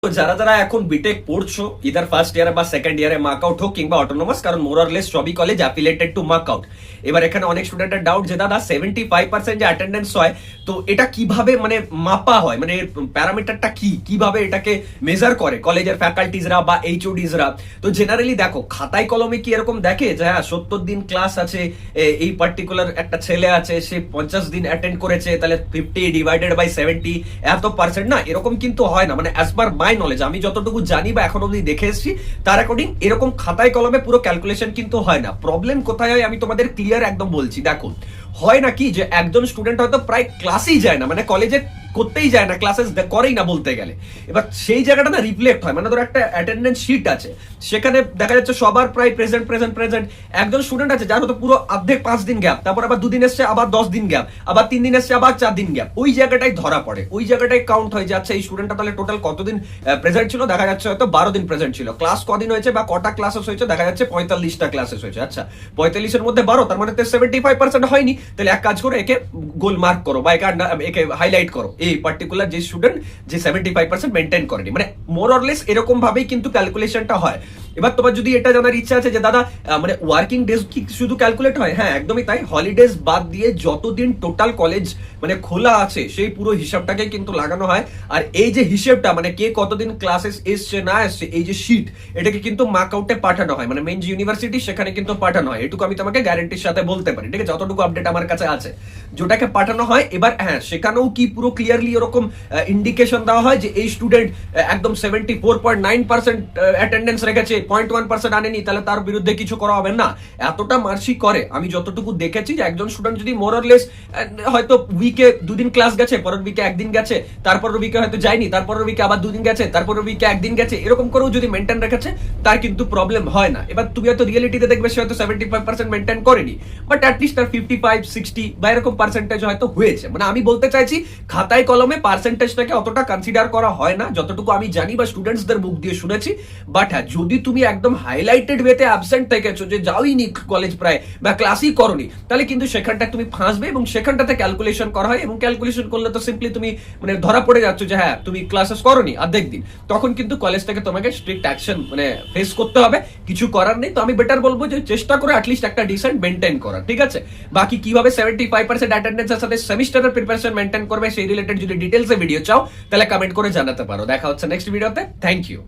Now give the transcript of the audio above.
তো যারা যারা এখন বিটেক পড়ছো ইদার ফার্স্ট ইয়ারে বা সেকেন্ড ইয়ারে মার্ক আউট হোক কিংবা অটোনোমাস, কারণ মোর অর লেস সবই college affiliated to mark out. এবার এখানে অনেক স্টুডেন্টের ডাউট যে দাদা 75% যে অ্যাটেন্ডেন্স হয়, তো এটা কিভাবে মানে মাপা হয়, মানে প্যারামিটারটা কি, কিভাবে এটাকে মেজার করে কলেজের ফ্যাকাল্টিজরা বা এইচওডিজরা। তো জেনারেলি দেখো খাতায় কলমে কি এরকম দেখে যে হ্যাঁ 70 দিন ক্লাস আছে, এই পার্টিকুলার একটা ছেলে আছে সে 50 দিন অ্যাটেন্ড করেছে, তাহলে 50 ডিভাইডেড বাই 70 এত পার্সেন্ট না, এরকম কিন্তু হয় না। মানে অ্যাজ পার মাই নলেজ, আমি যতটুকু জানি বা এখন অবধি দেখে এসেছি তার অ্যাকর্ডিং এরকম খাতায় কলমে পুরো ক্যালকুলেশন কিন্তু হয় না। প্রবলেম কোথায় হয় আমি তোমাদের ক্লিয়ার একদম বলছি। দেখো হয় না কি যে একজন স্টুডেন্ট হয়তো প্রায় ক্লাসেই যায় না, মানে কলেজে করতেই যায় না, ক্লাসেস করেই না বলতে গেলে। এবার সেই জায়গাটা না রিফ্লেক্ট হয়, মানে ধরো একটা অ্যাটেন্ডেন্স শিট আছে, সেখানে দেখা যাচ্ছে সবার প্রায় প্রেজেন্ট প্রেজেন্ট প্রেজেন্ট। একজন স্টুডেন্ট আছে যার হয়তো পুরো অর্ধেক 5 দিন গ্যাপ, তারপর আবার 2 দিন এসছে, আবার 10 দিন গ্যাপ, আবার 3 দিন এসছে, আবার 4 দিন গ্যাপ। ওই জায়গাটাই ধরা পড়ে, ওই জায়গাটাই কাউন্ট হয়ে যাচ্ছে এই স্টুডেন্টটা তাহলে টোটাল কতদিন প্রেজেন্ট ছিল। দেখা যাচ্ছে হয়তো 12 দিন প্রেজেন্ট ছিল। ক্লাস কদিন হয়েছে বা কটা ক্লাসেস হয়েছে, দেখা যাচ্ছে 45টা ক্লাসেস হয়েছে। আচ্ছা 45 এর মধ্যে 12, তার মানে 75% হয়নি। তাহলে এক কাজ করো, একে গোল মার্ক করো বা একে হাইলাইট করো, এই পার্টিকুলার যে স্টুডেন্ট যে 75% মেনটেন করেনি। মানে মোর অর লেস এরকম ভাবেই কিন্তু ক্যালকুলেশনটা হয়। এবার তোমার যদি এটা জানার ইচ্ছা আছে যে দাদা মানে ওয়ার্কিং ডেজ কি শুধু ক্যালকুলেট হয়, হ্যাঁ একদমই তাই। হলিডেজ বাদ দিয়ে যতদিন টোটাল কলেজ মানে খোলা আছে সেই পুরো হিসাবটাকে কিন্তু লাগানো হয়। আর এই যে হিসেবটা মানে কে কতদিন ক্লাসেস এসছে না এসছে, এই যে শিট, এটাকে কিন্তু মার্ক আউটে পাঠানো হয়, মানে মেন যে ইউনিভার্সিটি সেখানে কিন্তু পাঠানো হয়। এটুকু আমি তোমাকে গ্যারান্টির সাথে বলতে পারি, ঠিক আছে, যতটুকু আপডেট আমার কাছে আছে যেটাকে পাঠানো হয়। এবার হ্যাঁ সেখানেও কি পুরো ক্লিয়ারলি এরকম ইন্ডিকেশন দেওয়া হয় যে এই স্টুডেন্ট একদম 74.9% অ্যাটেন্ডেন্স রেখেছে, 0.1% আনেনি, তাহলে তার বিরুদ্ধে কিছু করা হবে না। এতটা মার্সি করে আমি যতটুকু দেখেছি যে একজন স্টুডেন্ট যদি মোর অর লেস হয়তো উইকে 2 দিন ক্লাস গেছে, পরের উইকে 1 দিন গেছে, তারপরের উইকে হয়তো যায়নি, তারপরের উইকে আবার 2 দিন গেছে, তারপরের উইকে 1 দিন গেছে, এরকম করেও যদি মেনটেন রেখেছে তার কিন্তু প্রবলেম হয় না। এবার তুমি হয়তো রিয়েলিটিতে দেখবে সে হয়তো 75% মেনটেন করেনি, বাট অ্যাটলিস্ট তার 55, 60 বা এরকম পার্সেন্টেজ হয়তো হয়েছে। মানে আমি বলতে চাইছি খাতায় কলমে পার্সেন্টেজটাকে অতটা কনসিডার করা হয় না যতটুকু আমি জানি বা স্টুডেন্টসদের মুখ দিয়ে শুনেছি। বাট হ্যাঁ যদি তুমি একদম হাইলাইটেড ওয়েতে অ্যাবসেন্ট থেকেছো, যে যাওইনি কলেজ প্রায় বা ক্লাসই করনি, তাহলে কিন্তু সেখানটা তুমি ফাঁসবে এবং সেখানটাতে ক্যালকুলেশন করা হয়। এবং ক্যালকুলেশন করলে তো সিম্পলি তুমি মানে ধরা পড়ে যাচ্ছ যে হ্যাঁ তুমি ক্লাসেস করনি অর্ধেক দিন, তখন কিন্তু কলেজ থেকে তোমাকে স্ট্রিক্ট অ্যাকশন মানে ফেস করতে হবে, কিছু করার নেই। তো আমি বেটার বলবো যে চেষ্টা করে অ্যাটলিস্ট একটা ডিসেন্ট মেনটেন করা, ঠিক আছে। বাকি কিভাবে 75% অ্যাটেন্ডেন্সের সাথে সেমিস্টারের প্রিপারেশন মেনটেন করবে সেই রিলেটেড যদি ডিটেলসে ভিডিও চাও তাহলে কমেন্ট করে জানাতে পারো। দেখা হচ্ছে নেক্সট ভিডিওতে। Thank you.